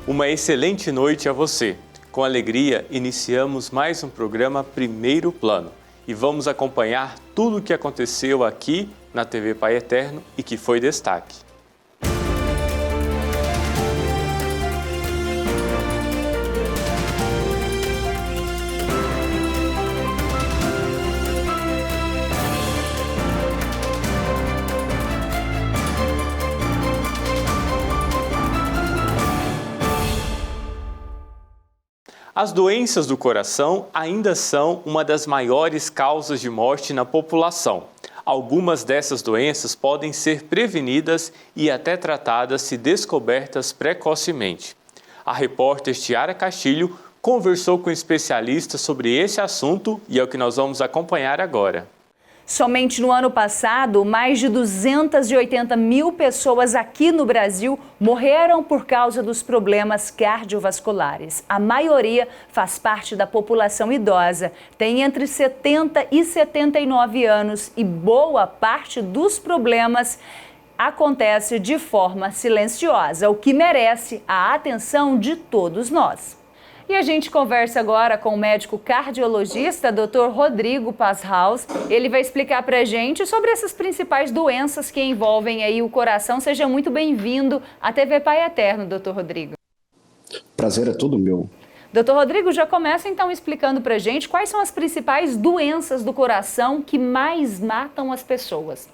Uma excelente noite a você. Com alegria, iniciamos mais um programa Primeiro Plano e vamos acompanhar tudo o que aconteceu aqui na TV Pai Eterno e que foi destaque. As doenças do coração ainda são uma das maiores causas de morte na população. Algumas dessas doenças podem ser prevenidas e até tratadas se descobertas precocemente. A repórter Tiara Castilho conversou com especialistas sobre esse assunto e é o que nós vamos acompanhar agora. Somente no ano passado, mais de 280 mil pessoas aqui no Brasil morreram por causa dos problemas cardiovasculares. A maioria faz parte da população idosa, tem entre 70 e 79 anos e boa parte dos problemas acontece de forma silenciosa, o que merece a atenção de todos nós. E a gente conversa agora com o médico cardiologista, Dr. Rodrigo Pashaus. Ele vai explicar para a gente sobre essas principais doenças que envolvem aí o coração. Seja muito bem-vindo à TV Pai Eterno, Dr. Rodrigo. Prazer é todo meu. Dr. Rodrigo, já começa então explicando para a gente quais são as principais doenças do coração que mais matam as pessoas.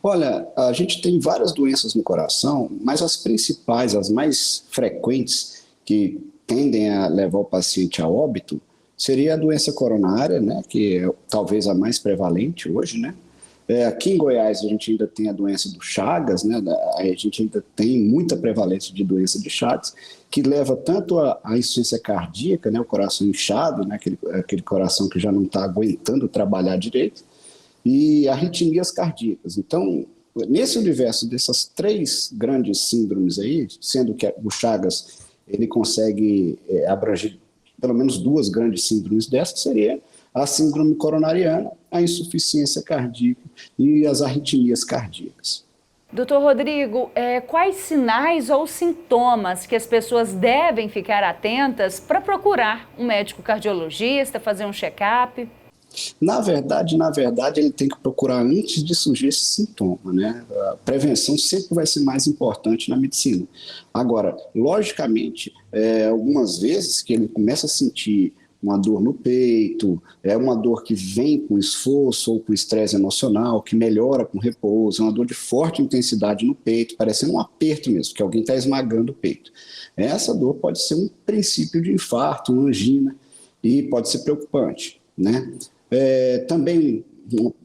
Olha, a gente tem várias doenças no coração, mas as principais, as mais frequentes, que tendem a levar o paciente a óbito, seria a doença coronária, né, que é talvez a mais prevalente hoje, né? Aqui em Goiás a gente ainda tem a doença do Chagas, né? A gente ainda tem muita prevalência de doença de Chagas, que leva tanto à insuficiência cardíaca, né, o coração inchado, né, aquele coração que já não está aguentando trabalhar direito, e arritmias cardíacas. Então, nesse universo dessas três grandes síndromes aí, sendo que o Chagas ele consegue abranger pelo menos duas grandes síndromes dessas, seria a síndrome coronariana, a insuficiência cardíaca e as arritmias cardíacas. Doutor Rodrigo, quais sinais ou sintomas que as pessoas devem ficar atentas para procurar um médico cardiologista, fazer um check-up? Na verdade, ele tem que procurar antes de surgir esse sintoma, né? A prevenção sempre vai ser mais importante na medicina. Agora, logicamente, algumas vezes que ele começa a sentir uma dor no peito, uma dor que vem com esforço ou com estresse emocional, que melhora com repouso, uma dor de forte intensidade no peito, parecendo um aperto mesmo, que alguém está esmagando o peito. Essa dor pode ser um princípio de infarto, uma angina, e pode ser preocupante, né? Também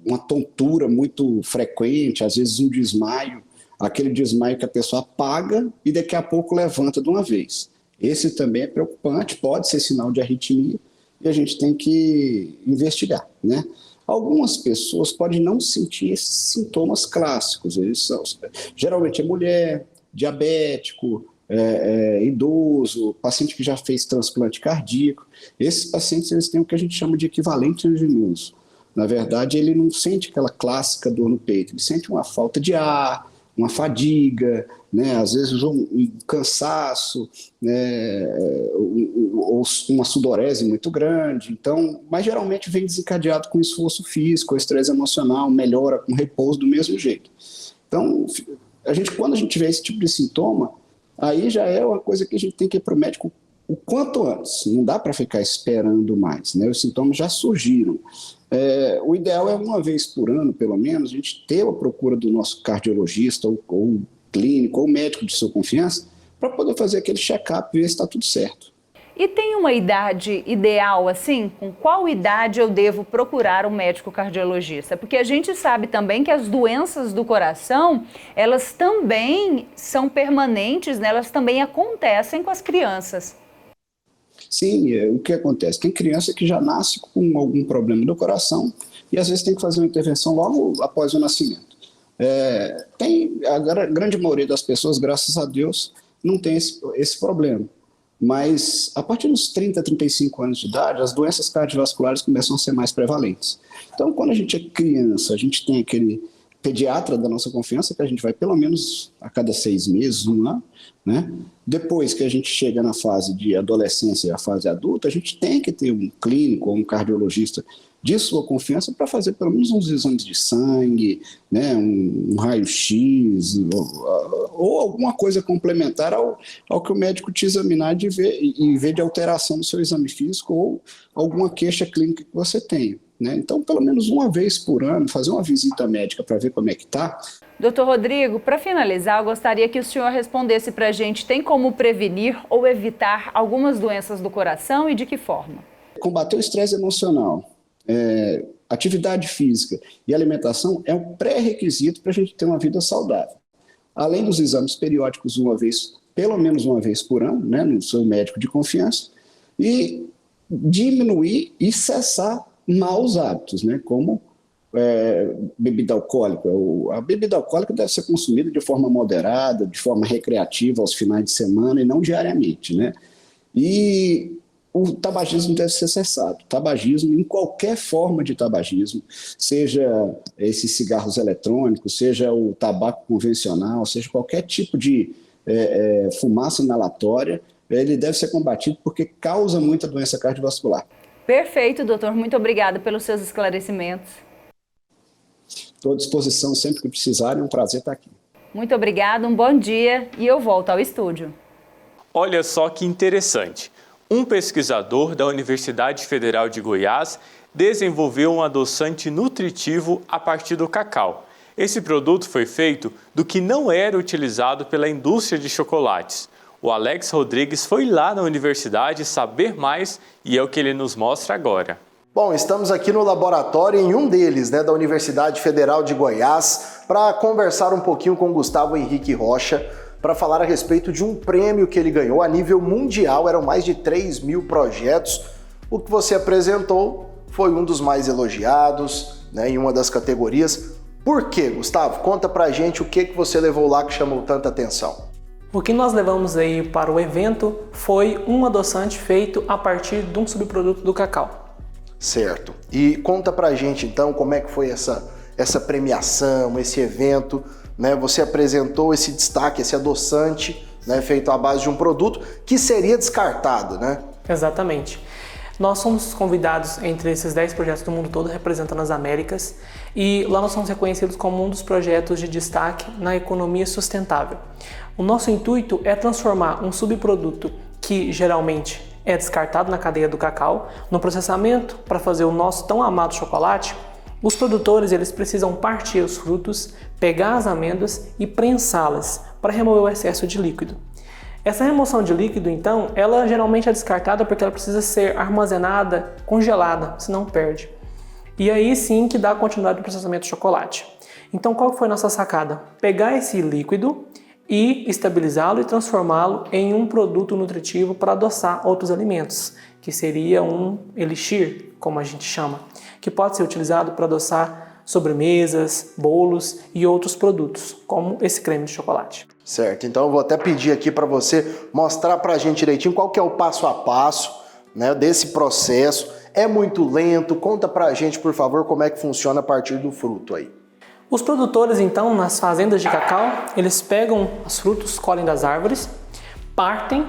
uma tontura muito frequente, às vezes um desmaio, aquele desmaio que a pessoa apaga e daqui a pouco levanta de uma vez. Esse também é preocupante, pode ser sinal de arritmia e a gente tem que investigar, né? Algumas pessoas podem não sentir esses sintomas clássicos, geralmente é mulher, diabético, idoso, paciente que já fez transplante cardíaco. Esses pacientes eles têm o que a gente chama de equivalente anginoso. Na verdade, ele não sente aquela clássica dor no peito, ele sente uma falta de ar, uma fadiga, né? Às vezes um cansaço, né? Ou uma sudorese muito grande. Então, mas geralmente vem desencadeado com esforço físico, estresse emocional, melhora com repouso do mesmo jeito. Então, quando a gente vê esse tipo de sintoma, aí já é uma coisa que a gente tem que ir para o médico o quanto antes, não dá para ficar esperando mais, né? Os sintomas já surgiram. O ideal é uma vez por ano, pelo menos, a gente ter a procura do nosso cardiologista ou clínico ou médico de sua confiança para poder fazer aquele check-up e ver se está tudo certo. E tem uma idade ideal, assim? Com qual idade eu devo procurar um médico cardiologista? Porque a gente sabe também que as doenças do coração, elas também são permanentes, né? Elas também acontecem com as crianças. Sim, o que acontece? Tem criança que já nasce com algum problema do coração e às vezes tem que fazer uma intervenção logo após o nascimento. A grande maioria das pessoas, graças a Deus, não tem esse problema. Mas a partir dos 30, 35 anos de idade, as doenças cardiovasculares começam a ser mais prevalentes. Então, quando a gente é criança, a gente tem aquele pediatra da nossa confiança, que a gente vai pelo menos a cada 6 meses, 1 ano, né? Depois que a gente chega na fase de adolescência e a fase adulta, a gente tem que ter um clínico ou um cardiologista de sua confiança para fazer pelo menos uns exames de sangue, né, um raio-x ou alguma coisa complementar ao que o médico te examinar e ver de alteração do seu exame físico ou alguma queixa clínica que você tenha, né? Então, pelo menos uma vez por ano, fazer uma visita médica para ver como é que está. Doutor Rodrigo, para finalizar, eu gostaria que o senhor respondesse para a gente, tem como prevenir ou evitar algumas doenças do coração e de que forma? Combater o estresse emocional, atividade física e alimentação é um pré-requisito para a gente ter uma vida saudável. Além dos exames periódicos pelo menos uma vez por ano, né, no seu médico de confiança, e diminuir e cessar maus hábitos, né, como bebida alcoólica. A bebida alcoólica deve ser consumida de forma moderada, de forma recreativa aos finais de semana e não diariamente, né? E o tabagismo deve ser cessado. Tabagismo, em qualquer forma de tabagismo, seja esses cigarros eletrônicos, seja o tabaco convencional, seja qualquer tipo de fumaça inalatória, ele deve ser combatido porque causa muita doença cardiovascular. Perfeito, doutor. Muito obrigada pelos seus esclarecimentos. Estou à disposição sempre que precisarem, é um prazer estar aqui. Muito obrigada, um bom dia e eu volto ao estúdio. Olha só que interessante. Um pesquisador da Universidade Federal de Goiás desenvolveu um adoçante nutritivo a partir do cacau. Esse produto foi feito do que não era utilizado pela indústria de chocolates. O Alex Rodrigues foi lá na universidade saber mais e é o que ele nos mostra agora. Bom, estamos aqui no laboratório em um deles, da Universidade Federal de Goiás, para conversar um pouquinho com o Gustavo Henrique Rocha, para falar a respeito de um prêmio que ele ganhou a nível mundial. Eram mais de 3.000 projetos. O que você apresentou foi um dos mais elogiados, em uma das categorias. Por quê, Gustavo? Conta pra gente o que você levou lá que chamou tanta atenção. O que nós levamos aí para o evento foi um adoçante feito a partir de um subproduto do cacau. Certo. E conta pra gente então como é que foi essa premiação, esse evento, Você apresentou esse destaque, esse adoçante, feito à base de um produto que seria descartado, Exatamente. Nós somos convidados entre esses 10 projetos do mundo todo, representando as Américas, e lá nós somos reconhecidos como um dos projetos de destaque na economia sustentável. O nosso intuito é transformar um subproduto que geralmente é descartado na cadeia do cacau, no processamento para fazer o nosso tão amado chocolate. Os produtores eles precisam partir os frutos, pegar as amêndoas e prensá-las para remover o excesso de líquido. Essa remoção de líquido, então, ela geralmente é descartada porque ela precisa ser armazenada, congelada, senão perde. E aí sim que dá continuidade no processamento do chocolate. Então qual foi a nossa sacada? Pegar esse líquido e estabilizá-lo e transformá-lo em um produto nutritivo para adoçar outros alimentos, que seria um elixir, como a gente chama, que pode ser utilizado para adoçar sobremesas, bolos e outros produtos, como esse creme de chocolate. Certo, então eu vou até pedir aqui para você mostrar para a gente direitinho qual que é o passo a passo desse processo. É muito lento? Conta para a gente, por favor, como é que funciona a partir do fruto aí. Os produtores, então, nas fazendas de cacau, eles pegam os frutos, colhem das árvores, partem,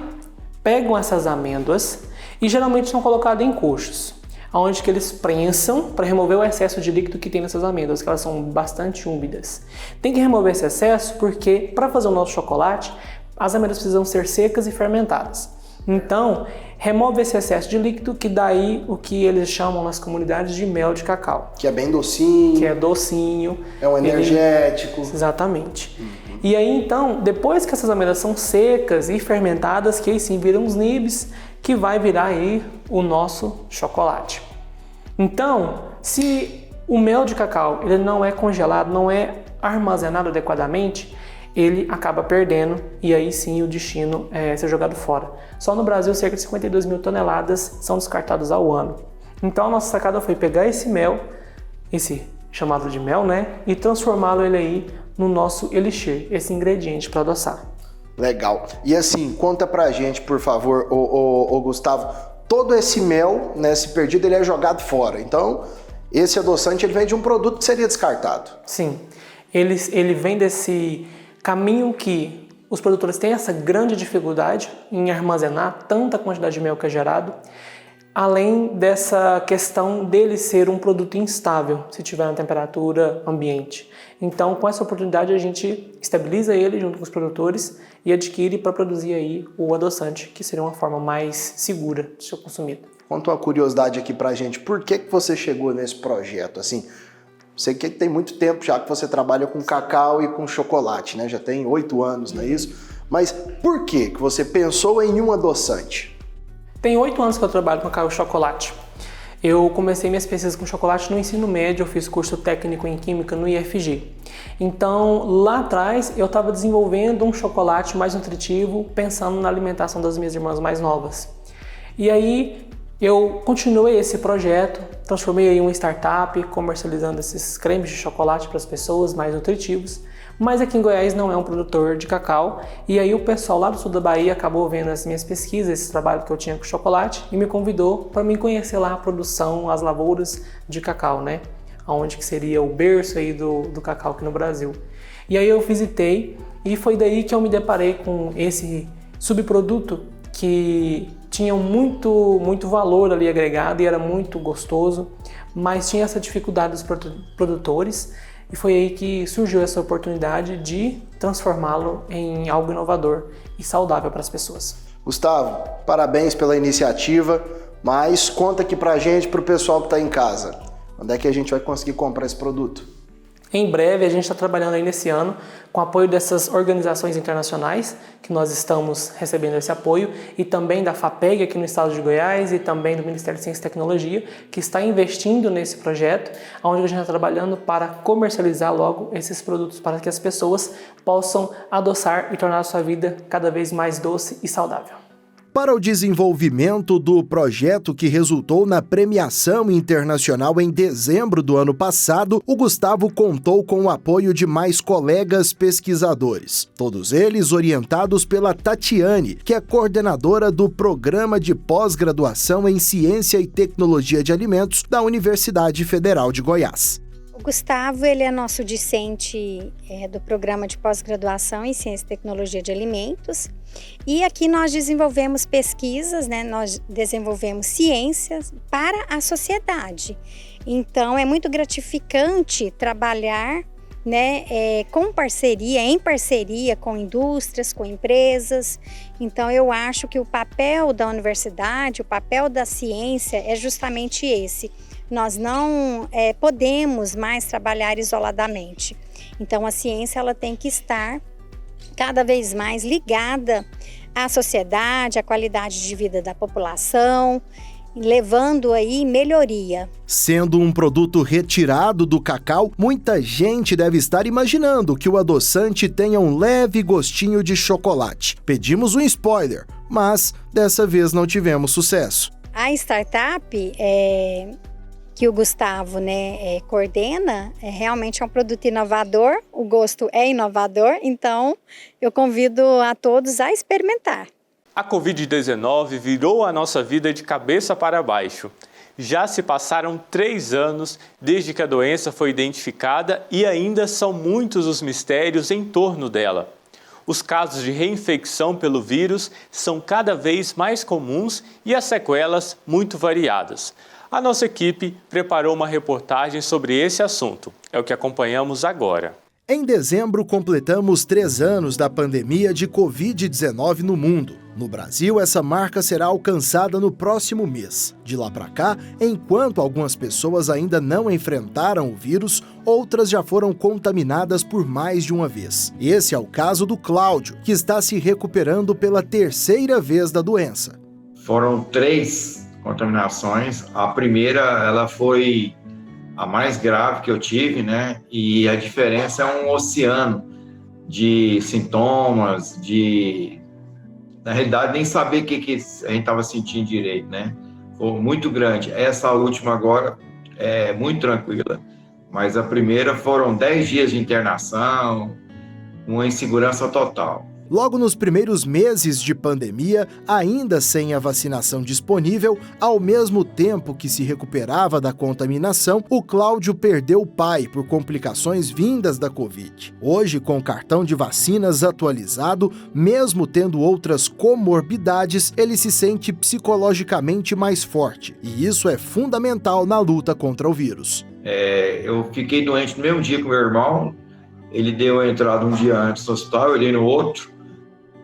pegam essas amêndoas e geralmente são colocadas em coxos, onde que eles prensam para remover o excesso de líquido que tem nessas amêndoas, que elas são bastante úmidas. Tem que remover esse excesso porque, para fazer o nosso chocolate, as amêndoas precisam ser secas e fermentadas. Então, remove esse excesso de líquido, que daí o que eles chamam nas comunidades de mel de cacau. Que é bem docinho. Que é docinho. É um energético. Exatamente. E aí, então, depois que essas amêndoas são secas e fermentadas, que aí sim viram os nibs, que vai virar aí o nosso chocolate. Então, se o mel de cacau ele não é congelado, não é armazenado adequadamente, ele acaba perdendo e aí sim o destino é ser jogado fora. Só no Brasil, cerca de 52 mil toneladas são descartadas ao ano. Então a nossa sacada foi pegar esse mel, esse chamado de mel, e transformá-lo ele aí no nosso elixir, esse ingrediente para adoçar. Legal. E assim, conta pra gente, por favor, ô Gustavo, todo esse mel, esse perdido, ele é jogado fora. Então, esse adoçante ele vem de um produto que seria descartado. Sim. ele vem desse caminho que os produtores têm essa grande dificuldade em armazenar tanta quantidade de mel que é gerado, além dessa questão dele ser um produto instável, se tiver na temperatura ambiente. Então, com essa oportunidade, a gente estabiliza ele junto com os produtores e adquire para produzir aí o adoçante, que seria uma forma mais segura de ser consumido. Conta uma curiosidade aqui pra gente, por que você chegou nesse projeto? Assim, sei que tem muito tempo já que você trabalha com cacau e com chocolate, né? Já tem 8 anos, não é isso? Mas por que você pensou em um adoçante? Tem 8 anos que eu trabalho com cacau e chocolate. Eu comecei minhas pesquisas com chocolate no ensino médio, eu fiz curso técnico em Química no IFG. Então, lá atrás, eu estava desenvolvendo um chocolate mais nutritivo, pensando na alimentação das minhas irmãs mais novas. E aí, eu continuei esse projeto, transformei em uma startup, comercializando esses cremes de chocolate para as pessoas mais nutritivos. Mas aqui em Goiás não é um produtor de cacau, e aí o pessoal lá do sul da Bahia acabou vendo as minhas pesquisas, esse trabalho que eu tinha com chocolate, e me convidou para me conhecer lá a produção, as lavouras de cacau, né? Onde que seria o berço aí do cacau aqui no Brasil. E aí eu visitei, e foi daí que eu me deparei com esse subproduto que tinha muito valor ali agregado e era muito gostoso, mas tinha essa dificuldade dos produtores. E foi aí que surgiu essa oportunidade de transformá-lo em algo inovador e saudável para as pessoas. Gustavo, parabéns pela iniciativa, mas conta aqui pra gente, pro pessoal que está em casa, onde é que a gente vai conseguir comprar esse produto? Em breve, a gente está trabalhando aí nesse ano com o apoio dessas organizações internacionais, que nós estamos recebendo esse apoio, e também da FAPEG aqui no estado de Goiás e também do Ministério de Ciência e Tecnologia, que está investindo nesse projeto, onde a gente está trabalhando para comercializar logo esses produtos para que as pessoas possam adoçar e tornar a sua vida cada vez mais doce e saudável. Para o desenvolvimento do projeto que resultou na premiação internacional em dezembro do ano passado, o Gustavo contou com o apoio de mais colegas pesquisadores, todos eles orientados pela Tatiane, que é coordenadora do Programa de Pós-Graduação em Ciência e Tecnologia de Alimentos da Universidade Federal de Goiás. O Gustavo, ele é nosso discente do Programa de Pós-Graduação em Ciência e Tecnologia de Alimentos. E aqui nós desenvolvemos pesquisas, né? Nós desenvolvemos ciências para a sociedade. Então, é muito gratificante trabalhar, né, em parceria com indústrias, com empresas. Então, eu acho que o papel da universidade, o papel da ciência é justamente esse. Nós não podemos mais trabalhar isoladamente. Então, a ciência ela tem que estar cada vez mais ligada à sociedade, à qualidade de vida da população, levando aí melhoria. Sendo um produto retirado do cacau, muita gente deve estar imaginando que o adoçante tenha um leve gostinho de chocolate. Pedimos um spoiler, mas dessa vez não tivemos sucesso. A startup que o Gustavo, né, coordena, realmente é um produto inovador, o gosto é inovador, então eu convido a todos a experimentar. A Covid-19 virou a nossa vida de cabeça para baixo. Já se passaram 3 anos desde que a doença foi identificada e ainda são muitos os mistérios em torno dela. Os casos de reinfecção pelo vírus são cada vez mais comuns e as sequelas muito variadas. A nossa equipe preparou uma reportagem sobre esse assunto. É o que acompanhamos agora. Em dezembro, completamos 3 anos da pandemia de Covid-19 no mundo. No Brasil, essa marca será alcançada no próximo mês. De lá para cá, enquanto algumas pessoas ainda não enfrentaram o vírus, outras já foram contaminadas por mais de uma vez. Esse é o caso do Cláudio, que está se recuperando pela 3ª vez da doença. Foram 3 contaminações. A primeira, ela foi a mais grave que eu tive, né? E a diferença é um oceano de sintomas, na realidade, nem saber o que a gente estava sentindo direito, né? Foi muito grande. Essa última agora é muito tranquila, mas a primeira foram 10 dias de internação, uma insegurança total. Logo nos primeiros meses de pandemia, ainda sem a vacinação disponível, ao mesmo tempo que se recuperava da contaminação, o Cláudio perdeu o pai por complicações vindas da Covid. Hoje, com o cartão de vacinas atualizado, mesmo tendo outras comorbidades, ele se sente psicologicamente mais forte. E isso é fundamental na luta contra o vírus. Eu fiquei doente no mesmo dia que o meu irmão. Ele deu a entrada um dia antes no hospital, eu dei no outro.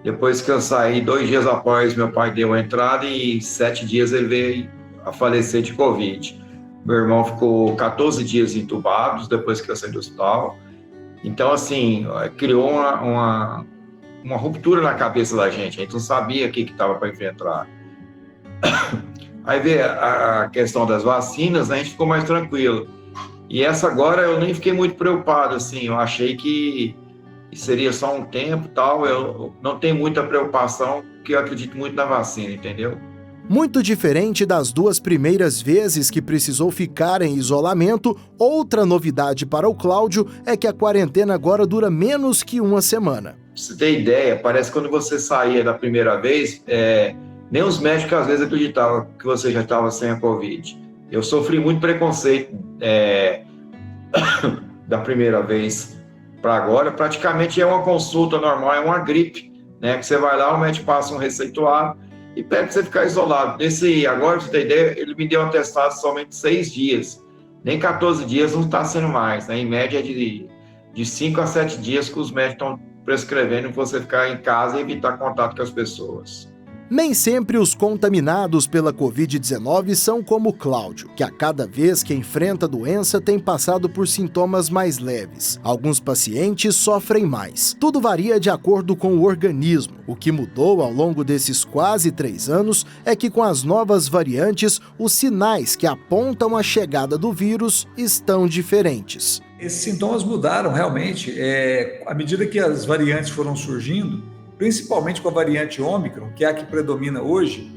Depois que eu saí, 2 dias após, meu pai deu a entrada e 7 dias ele veio a falecer de Covid. Meu irmão ficou 14 dias entubado depois que eu saí do hospital. Então, assim, criou uma ruptura na cabeça da gente. A gente não sabia o que estava para enfrentar. Aí veio a questão das vacinas, a gente ficou mais tranquilo. E essa agora eu nem fiquei muito preocupado, assim. Eu achei que seria só um tempo e tal, eu não tenho muita preocupação, porque eu acredito muito na vacina, entendeu? Muito diferente das 2 primeiras vezes que precisou ficar em isolamento, outra novidade para o Cláudio é que a quarentena agora dura menos que 1 semana. Pra você ter ideia, parece que quando você saía da primeira vez, nem os médicos às vezes acreditavam que você já estava sem a Covid. Eu sofri muito preconceito da primeira vez para agora, praticamente é uma consulta normal, é uma gripe, né? Que você vai lá, o médico passa um receituário e pede para você ficar isolado. Agora, pra você ter ideia, ele me deu um atestado somente 6 dias, nem 14 dias não está sendo mais, né? Em média de 5 a 7 dias que os médicos estão prescrevendo para você ficar em casa e evitar contato com as pessoas. Nem sempre os contaminados pela Covid-19 são como o Cláudio, que a cada vez que enfrenta a doença tem passado por sintomas mais leves. Alguns pacientes sofrem mais. Tudo varia de acordo com o organismo. O que mudou ao longo desses quase 3 anos é que com as novas variantes, os sinais que apontam a chegada do vírus estão diferentes. Esses sintomas mudaram realmente à medida que as variantes foram surgindo, principalmente com a variante Ômicron, que é a que predomina hoje.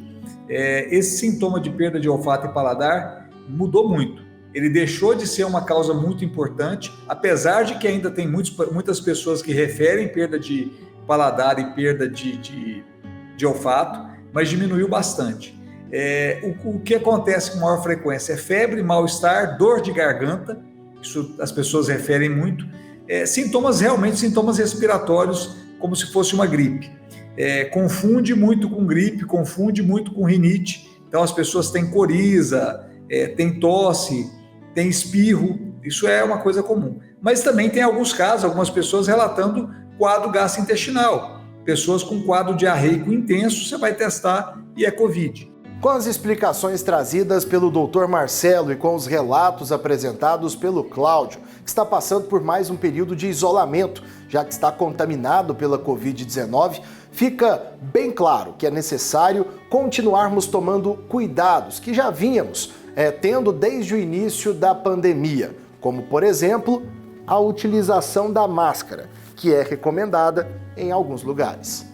Esse sintoma de perda de olfato e paladar mudou muito. Ele deixou de ser uma causa muito importante, apesar de que ainda tem muitas pessoas que referem perda de paladar e perda de olfato, mas diminuiu bastante. O que acontece com maior frequência é febre, mal-estar, dor de garganta, isso as pessoas referem muito, sintomas respiratórios, como se fosse uma gripe. Confunde muito com gripe, confunde muito com rinite. Então as pessoas têm coriza, têm tosse, têm espirro, isso é uma coisa comum. Mas também tem alguns casos, algumas pessoas relatando quadro gastrointestinal. Pessoas com quadro diarreico intenso, você vai testar e é Covid. Com as explicações trazidas pelo Dr. Marcelo e com os relatos apresentados pelo Cláudio, que está passando por mais um período de isolamento, já que está contaminado pela Covid-19, fica bem claro que é necessário continuarmos tomando cuidados que já vínhamos tendo desde o início da pandemia, como, por exemplo, a utilização da máscara, que é recomendada em alguns lugares.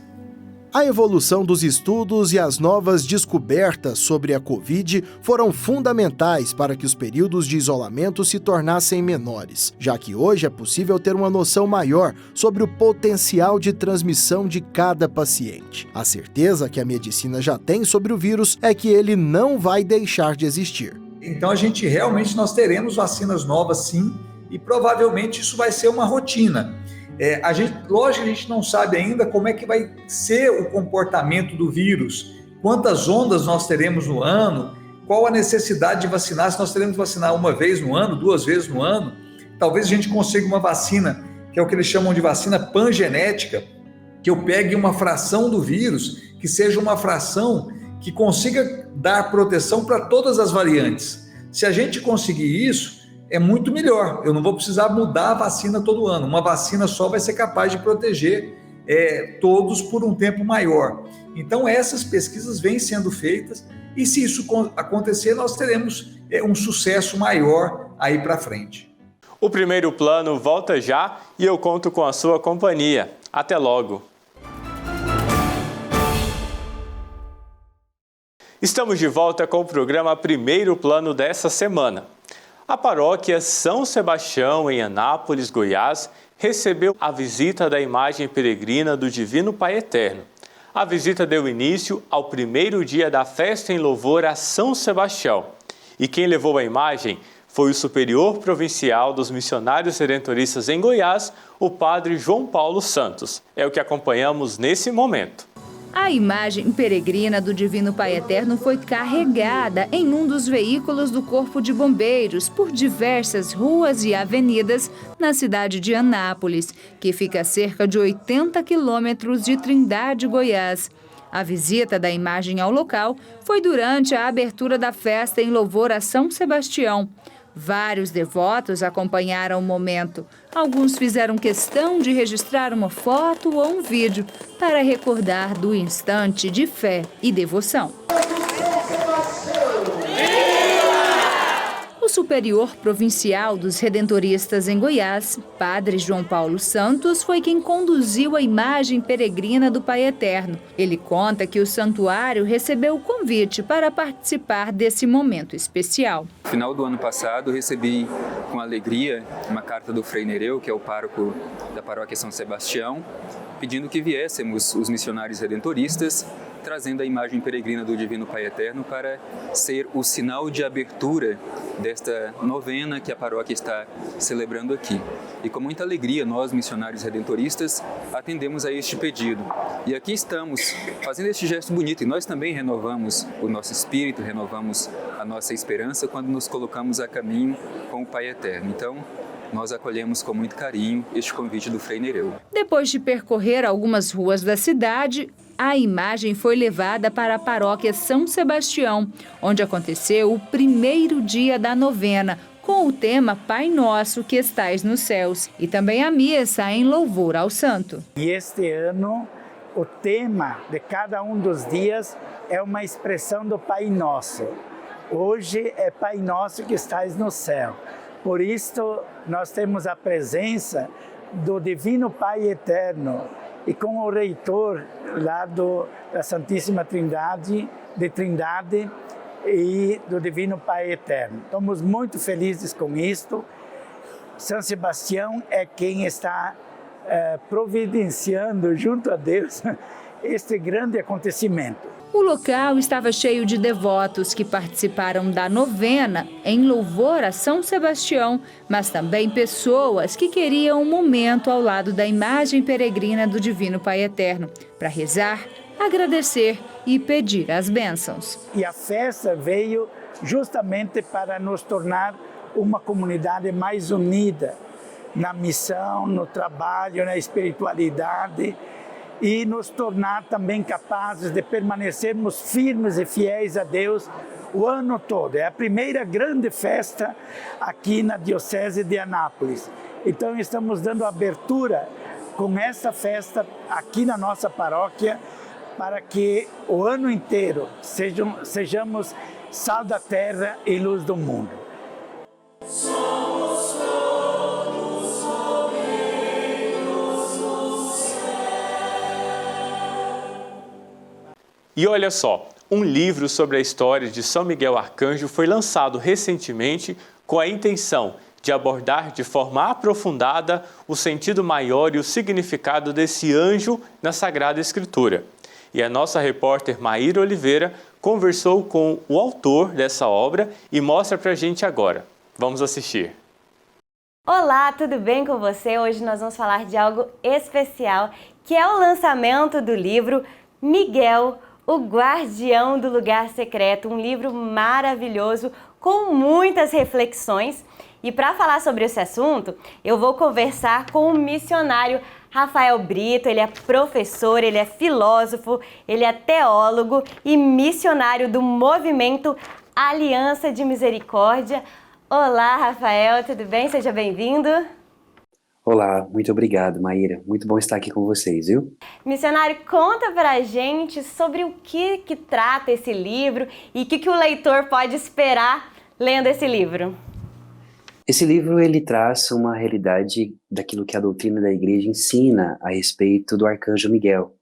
A evolução dos estudos e as novas descobertas sobre a Covid foram fundamentais para que os períodos de isolamento se tornassem menores, já que hoje é possível ter uma noção maior sobre o potencial de transmissão de cada paciente. A certeza que a medicina já tem sobre o vírus é que ele não vai deixar de existir. Então nós teremos vacinas novas sim, e provavelmente isso vai ser uma rotina. Lógico que a gente não sabe ainda como é que vai ser o comportamento do vírus, quantas ondas nós teremos no ano, qual a necessidade de vacinar, se nós teremos que vacinar 1 vez no ano, 2 vezes no ano. Talvez a gente consiga uma vacina, que é o que eles chamam de vacina pangenética, que eu pegue uma fração do vírus, que seja uma fração que consiga dar proteção para todas as variantes. Se a gente conseguir isso, é muito melhor. Eu não vou precisar mudar a vacina todo ano. Uma vacina só vai ser capaz de proteger todos por um tempo maior. Então, essas pesquisas vêm sendo feitas e, se isso acontecer, nós teremos um sucesso maior aí para frente. O Primeiro Plano volta já e eu conto com a sua companhia. Até logo! Estamos de volta com o programa Primeiro Plano dessa semana. A paróquia São Sebastião, em Anápolis, Goiás, recebeu a visita da imagem peregrina do Divino Pai Eterno. A visita deu início ao primeiro dia da festa em louvor a São Sebastião. E quem levou a imagem foi o superior provincial dos missionários redentoristas em Goiás, o padre João Paulo Santos. É o que acompanhamos nesse momento. A imagem peregrina do Divino Pai Eterno foi carregada em um dos veículos do Corpo de Bombeiros por diversas ruas e avenidas na cidade de Anápolis, que fica a cerca de 80 quilômetros de Trindade, Goiás. A visita da imagem ao local foi durante a abertura da festa em louvor a São Sebastião. Vários devotos acompanharam o momento. Alguns fizeram questão de registrar uma foto ou um vídeo para recordar do instante de fé e devoção. O superior provincial dos redentoristas em Goiás, padre João Paulo Santos, foi quem conduziu a imagem peregrina do Pai Eterno. Ele conta que o santuário recebeu o convite para participar desse momento especial. No final do ano passado, recebi com alegria uma carta do Frei Nereu, que é o pároco da paróquia São Sebastião, pedindo que viéssemos os missionários redentoristas, trazendo a imagem peregrina do Divino Pai Eterno para ser o sinal de abertura desta novena que a paróquia está celebrando aqui. E com muita alegria, nós, missionários redentoristas, atendemos a este pedido. E aqui estamos, fazendo este gesto bonito, e nós também renovamos o nosso espírito, renovamos a nossa esperança quando nos colocamos a caminho com o Pai Eterno. Então, nós acolhemos com muito carinho este convite do Frei Nereu. Depois de percorrer algumas ruas da cidade, a imagem foi levada para a paróquia São Sebastião, onde aconteceu o primeiro dia da novena, com o tema Pai Nosso que estais nos céus, e também a missa em louvor ao santo. E este ano, o tema de cada um dos dias é uma expressão do Pai Nosso. Hoje é Pai Nosso que estais no céu. Por isso, nós temos a presença do Divino Pai Eterno e com o reitor lá da Santíssima Trindade, de Trindade e do Divino Pai Eterno. Estamos muito felizes com isto. São Sebastião é quem está providenciando junto a Deus este grande acontecimento. O local estava cheio de devotos que participaram da novena em louvor a São Sebastião, mas também pessoas que queriam um momento ao lado da imagem peregrina do Divino Pai Eterno, para rezar, agradecer e pedir as bênçãos. E a festa veio justamente para nos tornar uma comunidade mais unida na missão, no trabalho, na espiritualidade, e nos tornar também capazes de permanecermos firmes e fiéis a Deus o ano todo. É a primeira grande festa aqui na Diocese de Anápolis. Então estamos dando abertura com essa festa aqui na nossa paróquia para que o ano inteiro sejamos sal da terra e luz do mundo. E olha só, um livro sobre a história de São Miguel Arcanjo foi lançado recentemente com a intenção de abordar de forma aprofundada o sentido maior e o significado desse anjo na Sagrada Escritura. E a nossa repórter Maíra Oliveira conversou com o autor dessa obra e mostra pra gente agora. Vamos assistir. Olá, tudo bem com você? Hoje nós vamos falar de algo especial, que é o lançamento do livro Miguel, o Guardião do Lugar Secreto, um livro maravilhoso com muitas reflexões. E para falar sobre esse assunto, eu vou conversar com o missionário Rafael Brito. Ele é professor, ele é filósofo, ele é teólogo e missionário do movimento Aliança de Misericórdia. Olá, Rafael, tudo bem? Seja bem-vindo. Olá, muito obrigado, Maíra. Muito bom estar aqui com vocês, viu? Missionário, conta pra gente sobre o que trata esse livro e o que o leitor pode esperar lendo esse livro. Esse livro, ele traz uma realidade daquilo que a doutrina da Igreja ensina a respeito do Arcanjo Miguel.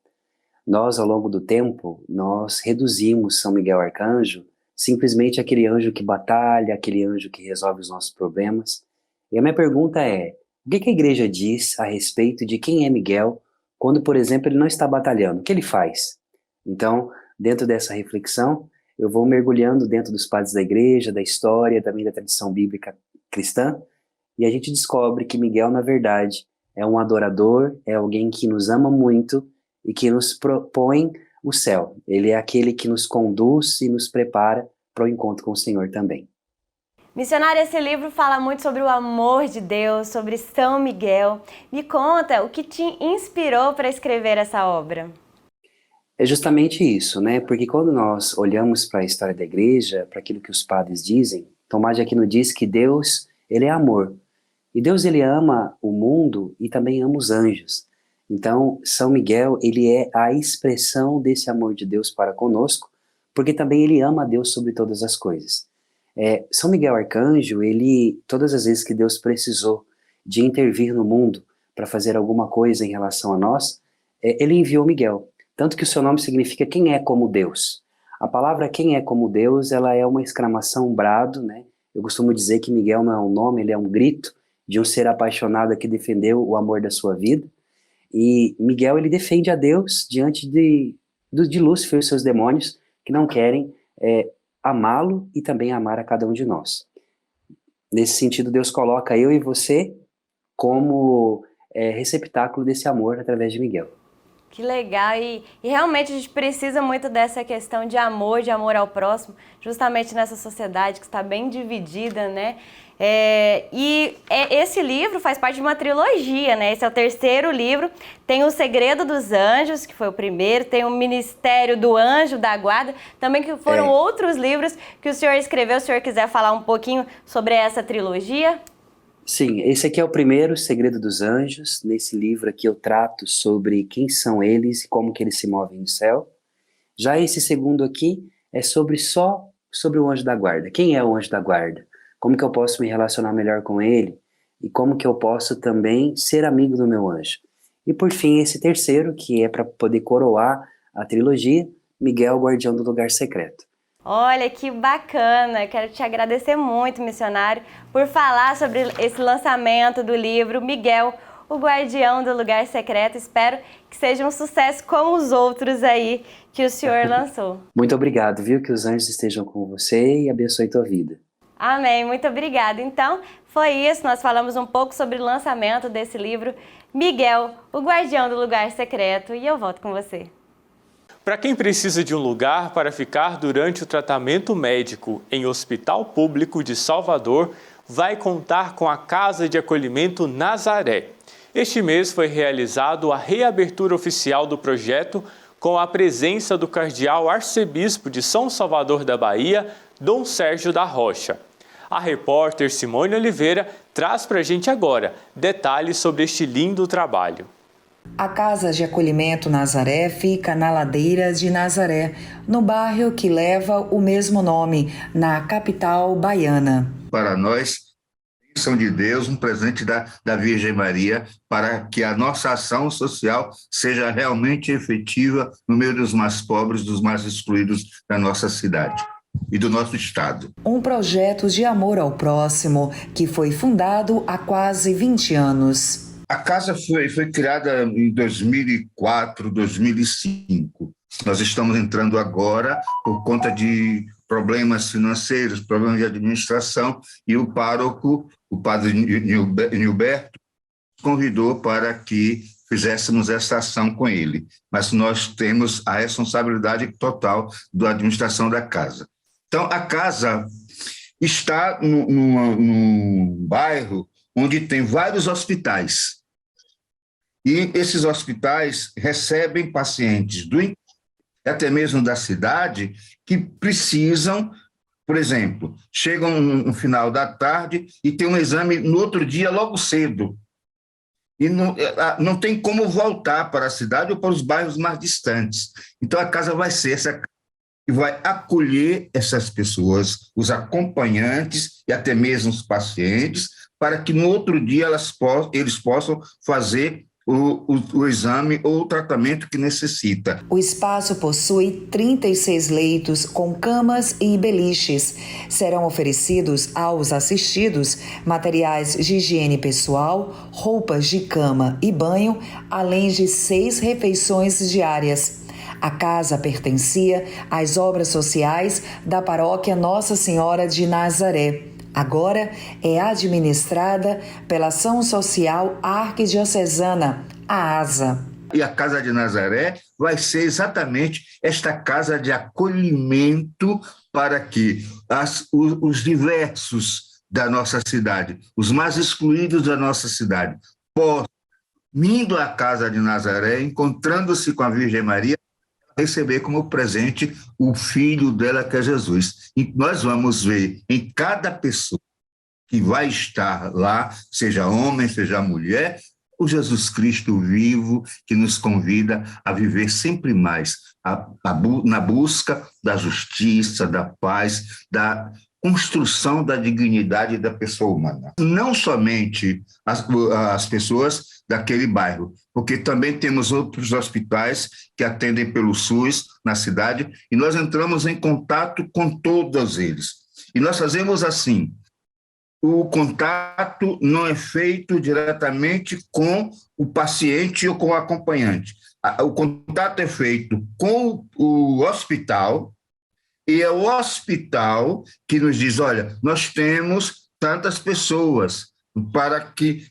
Nós, ao longo do tempo, nós reduzimos São Miguel Arcanjo simplesmente aquele anjo que batalha, aquele anjo que resolve os nossos problemas. E a minha pergunta é, O que a igreja diz a respeito de quem é Miguel quando, por exemplo, ele não está batalhando? O que ele faz? Então, dentro dessa reflexão, eu vou mergulhando dentro dos padres da igreja, da história, também da tradição bíblica cristã, e a gente descobre que Miguel, na verdade, é um adorador, é alguém que nos ama muito e que nos propõe o céu. Ele é aquele que nos conduz e nos prepara para o encontro com o Senhor também. Missionário, esse livro fala muito sobre o amor de Deus, sobre São Miguel. Me conta o que te inspirou para escrever essa obra. É justamente isso, né? Porque quando nós olhamos para a história da igreja, para aquilo que os padres dizem, Tomás de Aquino diz que Deus, ele é amor. E Deus, ele ama o mundo e também ama os anjos. Então, São Miguel, ele é a expressão desse amor de Deus para conosco, porque também ele ama a Deus sobre todas as coisas. São Miguel Arcanjo, ele, todas as vezes que Deus precisou de intervir no mundo para fazer alguma coisa em relação a nós, ele enviou Miguel. Tanto que o seu nome significa quem é como Deus. A palavra quem é como Deus, ela é uma exclamação, um brado, né? Eu costumo dizer que Miguel não é um nome, ele é um grito de um ser apaixonado que defendeu o amor da sua vida. E Miguel, ele defende a Deus diante de Lúcifer e seus demônios que não querem amá-lo e também amar a cada um de nós. Nesse sentido, Deus coloca eu e você como receptáculo desse amor através de Miguel. Que legal, e realmente a gente precisa muito dessa questão de amor ao próximo, justamente nessa sociedade que está bem dividida, né? Esse livro faz parte de uma trilogia, né? Esse é o terceiro livro, tem O Segredo dos Anjos, que foi o primeiro, tem o Ministério do Anjo da Guarda, também que foram outros livros que o senhor escreveu. Se o senhor quiser falar um pouquinho sobre essa trilogia? Sim, esse aqui é o primeiro, Segredo dos Anjos. Nesse livro aqui eu trato sobre quem são eles e como que eles se movem no céu. Já esse segundo aqui é só sobre o anjo da guarda. Quem é o anjo da guarda? Como que eu posso me relacionar melhor com ele? E como que eu posso também ser amigo do meu anjo? E por fim, esse terceiro, que é para poder coroar a trilogia, Miguel, Guardião do Lugar Secreto. Olha, que bacana! Quero te agradecer muito, missionário, por falar sobre esse lançamento do livro Miguel, o Guardião do Lugar Secreto. Espero que seja um sucesso como os outros aí que o senhor lançou. Muito obrigado, viu? Que os anjos estejam com você e abençoe tua vida. Amém, muito obrigada. Então, foi isso. Nós falamos um pouco sobre o lançamento desse livro Miguel, o Guardião do Lugar Secreto, e eu volto com você. Para quem precisa de um lugar para ficar durante o tratamento médico em Hospital Público de Salvador, vai contar com a Casa de Acolhimento Nazaré. Este mês foi realizado a reabertura oficial do projeto com a presença do cardeal arcebispo de São Salvador da Bahia, Dom Sérgio da Rocha. A repórter Simone Oliveira traz para a gente agora detalhes sobre este lindo trabalho. A Casa de Acolhimento Nazaré fica na Ladeira de Nazaré, no bairro que leva o mesmo nome, na capital baiana. Para nós, bênção de Deus, um presente da Virgem Maria, para que a nossa ação social seja realmente efetiva no meio dos mais pobres, dos mais excluídos da nossa cidade e do nosso estado. Um projeto de amor ao próximo que foi fundado há quase 20 anos. A casa foi criada em 2004, 2005. Nós estamos entrando agora por conta de problemas financeiros, problemas de administração, e o pároco, o padre Nilberto, convidou para que fizéssemos essa ação com ele. Mas nós temos a responsabilidade total da administração da casa. Então, a casa está num bairro onde tem vários hospitais. E esses hospitais recebem pacientes até mesmo da cidade que precisam, por exemplo, chegam no final da tarde e tem um exame no outro dia logo cedo. E não tem como voltar para a cidade ou para os bairros mais distantes. Então a casa vai ser essa que vai acolher essas pessoas, os acompanhantes e até mesmo os pacientes, para que no outro dia eles possam fazer o exame ou o tratamento que necessita. O espaço possui 36 leitos com camas e beliches. Serão oferecidos aos assistidos materiais de higiene pessoal, roupas de cama e banho, além de 6 refeições diárias. A casa pertencia às obras sociais da paróquia Nossa Senhora de Nazaré. Agora é administrada pela Ação Social Arquidiocesana, a ASA. E a Casa de Nazaré vai ser exatamente esta casa de acolhimento para que os diversos da nossa cidade, os mais excluídos da nossa cidade, possam, indo à Casa de Nazaré, encontrando-se com a Virgem Maria, receber como presente o filho dela, que é Jesus. E nós vamos ver em cada pessoa que vai estar lá, seja homem, seja mulher, o Jesus Cristo vivo, que nos convida a viver sempre mais na busca da justiça, da paz, da construção da dignidade da pessoa humana. Não somente as pessoas daquele bairro, porque também temos outros hospitais que atendem pelo SUS na cidade, e nós entramos em contato com todos eles. E nós fazemos assim: o contato não é feito diretamente com o paciente ou com o acompanhante. O contato é feito com o hospital, e é o hospital que nos diz: olha, nós temos tantas pessoas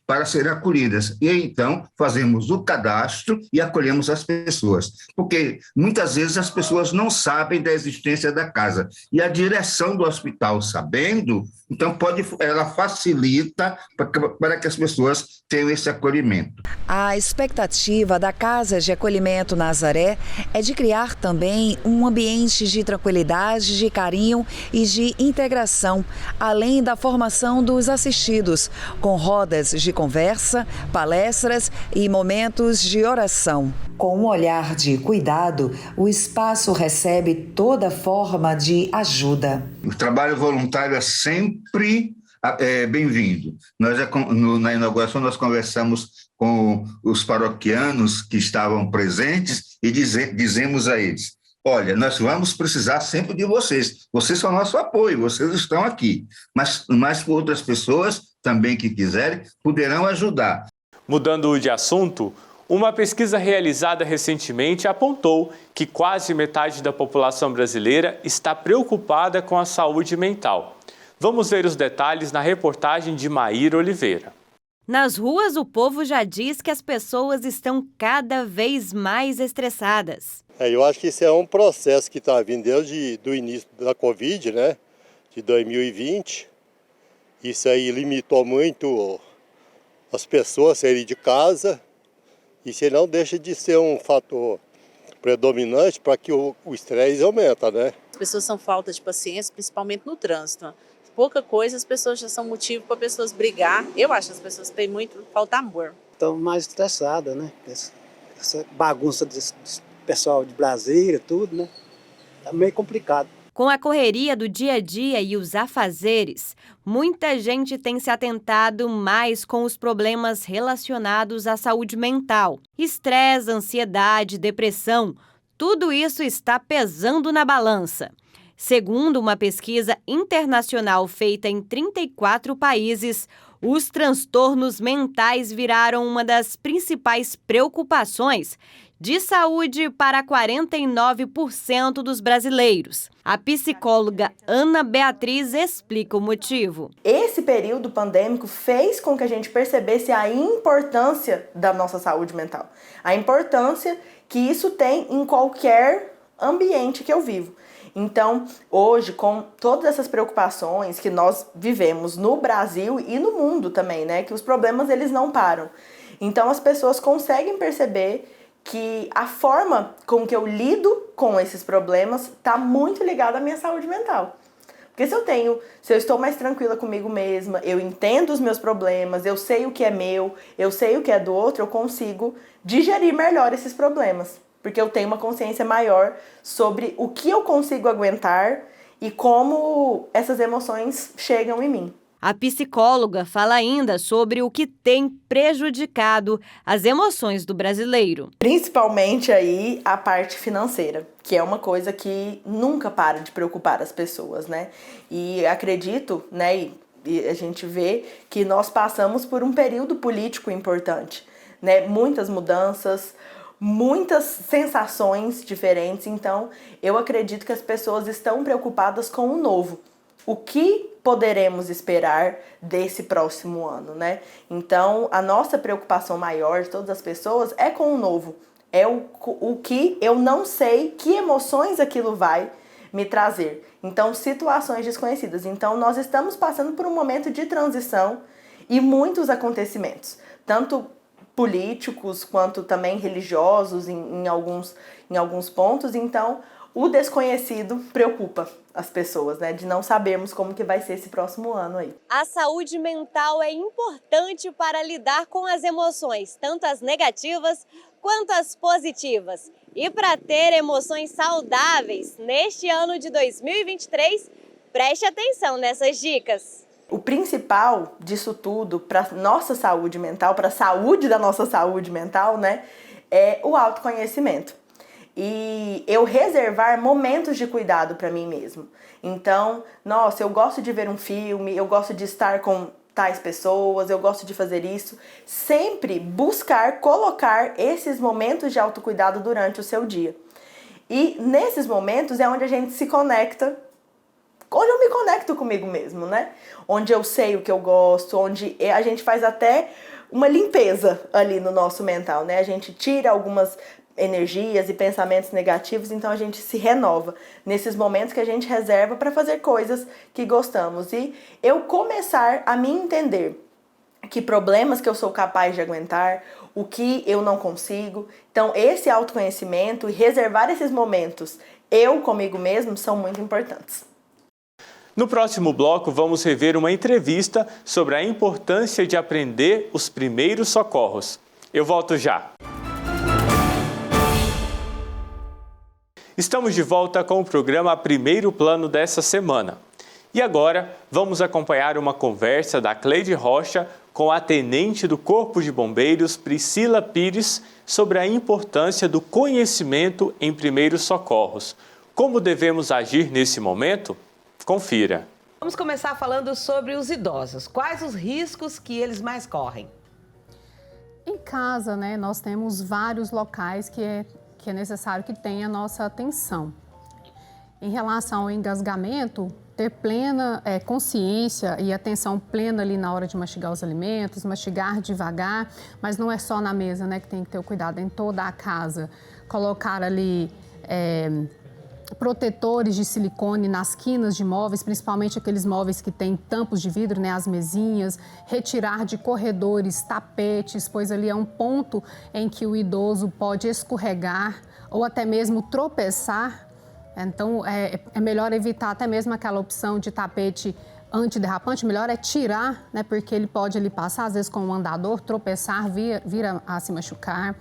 para serem acolhidas. E então fazemos o cadastro e acolhemos as pessoas. Porque muitas vezes as pessoas não sabem da existência da casa. E a direção do hospital, sabendo, então ela facilita para que as pessoas tenham esse acolhimento. A expectativa da Casa de Acolhimento Nazaré é de criar também um ambiente de tranquilidade, de carinho e de integração, além da formação dos assistidos, com rodas de conversa, palestras e momentos de oração. Com um olhar de cuidado, o espaço recebe toda forma de ajuda. O trabalho voluntário é sempre bem-vindo. Na inauguração, nós conversamos com os paroquianos que estavam presentes e dizemos a eles: olha, nós vamos precisar sempre de vocês. Vocês são nosso apoio, vocês estão aqui. Mas outras pessoas também que quiserem poderão ajudar. Mudando de assunto, uma pesquisa realizada recentemente apontou que quase metade da população brasileira está preocupada com a saúde mental. Vamos ver os detalhes na reportagem de Maíra Oliveira. Nas ruas, o povo já diz que as pessoas estão cada vez mais estressadas. Eu acho que isso é um processo que está vindo desde o início da Covid, né, de 2020. Isso aí limitou muito as pessoas a saírem de casa. Isso não deixa de ser um fator predominante para que o estresse aumenta, né? As pessoas são falta de paciência, principalmente no trânsito. Pouca coisa, as pessoas já são motivo para pessoas brigar. Eu acho que as pessoas têm muito falta de amor. Estão mais estressadas, né? Essa bagunça desse pessoal de Brasília, tudo, né? É meio complicado. Com a correria do dia a dia e os afazeres, muita gente tem se atentado mais com os problemas relacionados à saúde mental. Estresse, ansiedade, depressão, tudo isso está pesando na balança. Segundo uma pesquisa internacional feita em 34 países, os transtornos mentais viraram uma das principais preocupações de saúde para 49% dos brasileiros. A psicóloga Ana Beatriz explica o motivo. Esse período pandêmico fez com que a gente percebesse a importância da nossa saúde mental, a importância que isso tem em qualquer ambiente que eu vivo. Então, hoje, com todas essas preocupações que nós vivemos no Brasil e no mundo também, né, que os problemas eles não param. Então, as pessoas conseguem perceber que a forma com que eu lido com esses problemas está muito ligada à minha saúde mental. Porque se eu estou mais tranquila comigo mesma, eu entendo os meus problemas, eu sei o que é meu, eu sei o que é do outro, eu consigo digerir melhor esses problemas. Porque eu tenho uma consciência maior sobre o que eu consigo aguentar e como essas emoções chegam em mim. A psicóloga fala ainda sobre o que tem prejudicado as emoções do brasileiro. Principalmente aí a parte financeira, que é uma coisa que nunca para de preocupar as pessoas, né? E acredito, né, e a gente vê que nós passamos por um período político importante, né? Muitas mudanças, muitas sensações diferentes, então eu acredito que as pessoas estão preocupadas com o novo. O que poderemos esperar desse próximo ano, né? Então, a nossa preocupação maior de todas as pessoas é com o novo. É o que eu não sei, que emoções aquilo vai me trazer. Então, situações desconhecidas. Então, nós estamos passando por um momento de transição e muitos acontecimentos, tanto políticos quanto também religiosos em alguns pontos. Então, o desconhecido preocupa as pessoas, né? De não sabermos como que vai ser esse próximo ano aí. A saúde mental é importante para lidar com as emoções, tanto as negativas quanto as positivas. E para ter emoções saudáveis neste ano de 2023, preste atenção nessas dicas. O principal disso tudo para nossa saúde mental, para a saúde da nossa saúde mental, né? É o autoconhecimento. E eu reservar momentos de cuidado para mim mesmo. Então, nossa, eu gosto de ver um filme, eu gosto de estar com tais pessoas, eu gosto de fazer isso. Sempre buscar colocar esses momentos de autocuidado durante o seu dia. E nesses momentos é onde a gente se conecta, onde eu me conecto comigo mesmo, né? Onde eu sei o que eu gosto, onde a gente faz até uma limpeza ali no nosso mental, né? A gente tira algumas energias e pensamentos negativos, então a gente se renova nesses momentos que a gente reserva para fazer coisas que gostamos. E eu começar a me entender que problemas que eu sou capaz de aguentar, o que eu não consigo. Então esse autoconhecimento e reservar esses momentos eu comigo mesmo são muito importantes. No próximo bloco, vamos rever uma entrevista sobre a importância de aprender os primeiros socorros. Eu volto já. Estamos de volta com o programa Primeiro Plano dessa semana. E agora, vamos acompanhar uma conversa da Cleide Rocha com a tenente do Corpo de Bombeiros, Priscila Pires, sobre a importância do conhecimento em primeiros socorros. Como devemos agir nesse momento? Confira. Vamos começar falando sobre os idosos. Quais os riscos que eles mais correm? Em casa, né, nós temos vários locais que é necessário que tenha a nossa atenção. Em relação ao engasgamento, ter plena consciência e atenção plena ali na hora de mastigar os alimentos, mastigar devagar, mas não é só na mesa, né, que tem que ter o cuidado, em toda a casa. Colocar ali protetores de silicone nas quinas de móveis, principalmente aqueles móveis que têm tampos de vidro, né, as mesinhas, retirar de corredores tapetes, pois ali é um ponto em que o idoso pode escorregar ou até mesmo tropeçar. Então, é melhor evitar até mesmo aquela opção de tapete antiderrapante, melhor é tirar, né, porque ele pode ali passar, às vezes com um andador, tropeçar, vir a se machucar.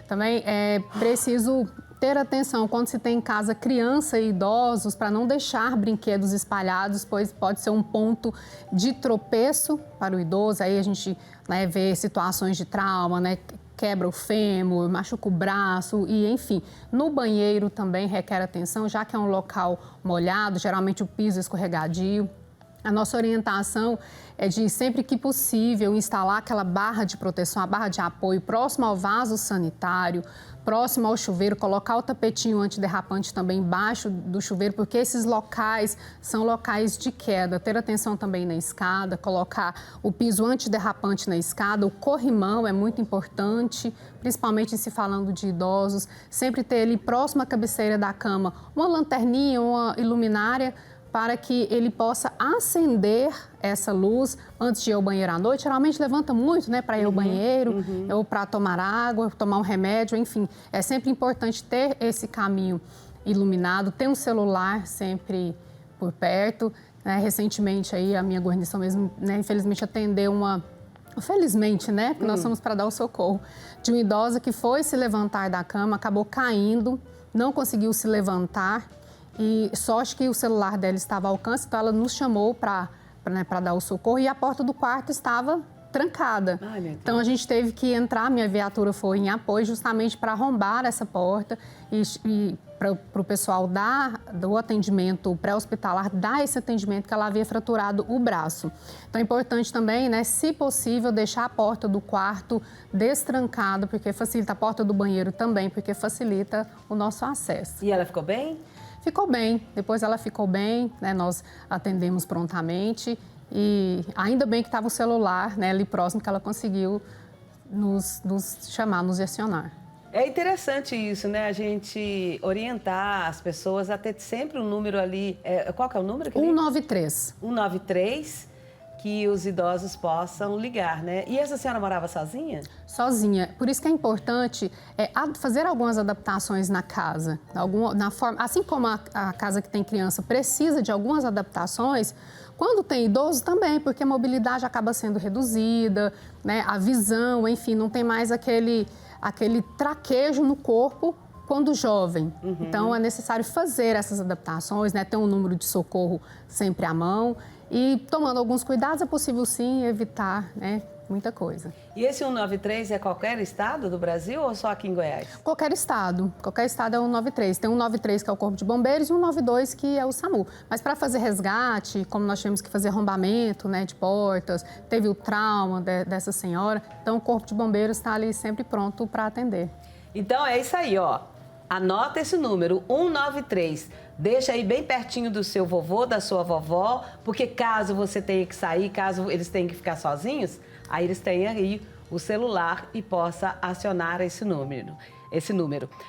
Também é preciso ter atenção quando se tem em casa criança e idosos para não deixar brinquedos espalhados, pois pode ser um ponto de tropeço para o idoso. Aí a gente, né, vê situações de trauma, né, quebra o fêmur, machuca o braço e, enfim. No banheiro também requer atenção, já que é um local molhado, geralmente o piso escorregadio. A nossa orientação é de, sempre que possível, instalar aquela barra de proteção, a barra de apoio próximo ao vaso sanitário, próximo ao chuveiro, colocar o tapetinho antiderrapante também embaixo do chuveiro, porque esses locais são locais de queda. Ter atenção também na escada, colocar o piso antiderrapante na escada, o corrimão é muito importante, principalmente se falando de idosos. Sempre ter ali próximo à cabeceira da cama uma lanterninha, uma iluminária, para que ele possa acender essa luz antes de ir ao banheiro à noite. Geralmente levanta muito, né, para ir ao banheiro, ou para tomar água, tomar um remédio, enfim. É sempre importante ter esse caminho iluminado, ter um celular sempre por perto. Né? Recentemente, aí, a minha guarnição mesmo, né, infelizmente, atendeu felizmente, né, porque nós fomos para dar o socorro, de uma idosa que foi se levantar da cama, acabou caindo, não conseguiu se levantar, e sorte que o celular dela estava ao alcance, então ela nos chamou para para dar o socorro, e a porta do quarto estava trancada. Então a gente teve que entrar, minha viatura foi em apoio justamente para arrombar essa porta e para o pessoal do atendimento pré-hospitalar dar esse atendimento, que ela havia fraturado o braço. Então é importante também, né, se possível, deixar a porta do quarto destrancada, porque facilita, a porta do banheiro também, porque facilita o nosso acesso. E ela ficou bem? Ficou bem, depois ela ficou bem, né, nós atendemos prontamente. E ainda bem que estava o celular, né, ali próximo, que ela conseguiu nos chamar, nos acionar. É interessante isso, né? A gente orientar as pessoas a ter sempre um número ali. Qual que é o número? 193. 193, que os idosos possam ligar, né? E essa senhora morava sozinha? Sozinha. Por isso que é importante fazer algumas adaptações na casa. Assim como a casa que tem criança precisa de algumas adaptações, quando tem idoso também, porque a mobilidade acaba sendo reduzida, né? A visão, enfim, não tem mais aquele traquejo no corpo quando jovem. Então, é necessário fazer essas adaptações, né? Ter um número de socorro sempre à mão e, tomando alguns cuidados, é possível, sim, evitar, né, muita coisa. E esse 193 é qualquer estado do Brasil ou só aqui em Goiás? Qualquer estado é o 193. Tem 193 que é o Corpo de Bombeiros e 192 que é o SAMU. Mas para fazer resgate, como nós tivemos que fazer arrombamento, né, de portas, teve o trauma dessa senhora, então o Corpo de Bombeiros está ali sempre pronto para atender. Então é isso aí, ó. Anota esse número, 193. Deixa aí bem pertinho do seu vovô, da sua vovó, porque caso você tenha que sair, caso eles tenham que ficar sozinhos, aí eles têm aí o celular e possa acionar esse número.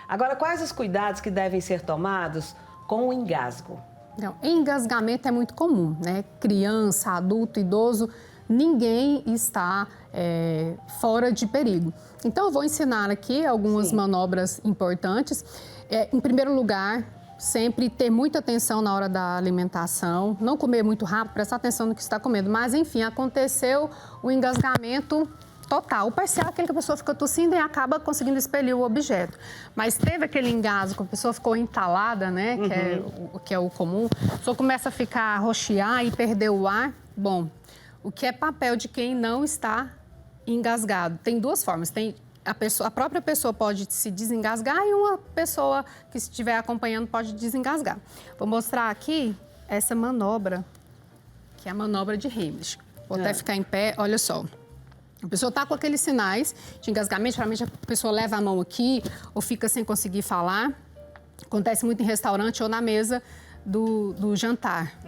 Agora, quais os cuidados que devem ser tomados com o engasgo? Então, engasgamento é muito comum, né? Criança, adulto, idoso, ninguém está fora de perigo. Então, eu vou ensinar aqui algumas manobras importantes. Em primeiro lugar, sempre ter muita atenção na hora da alimentação, não comer muito rápido, prestar atenção no que está comendo. Mas, enfim, aconteceu o engasgamento total. O parcial é aquele que a pessoa fica tossindo e acaba conseguindo expelir o objeto. Mas teve aquele engasgo, a pessoa ficou entalada, né, que é o comum, a pessoa começa a ficar, roxear e perder o ar. Bom, o que é papel de quem não está engasgado? Tem duas formas. Tem a própria pessoa pode se desengasgar e uma pessoa que estiver acompanhando pode desengasgar. Vou mostrar aqui essa manobra, que é a manobra de Heimlich. Vou até ficar em pé, olha só. A pessoa está com aqueles sinais de engasgamento, geralmente a pessoa leva a mão aqui ou fica sem conseguir falar. Acontece muito em restaurante ou na mesa do jantar.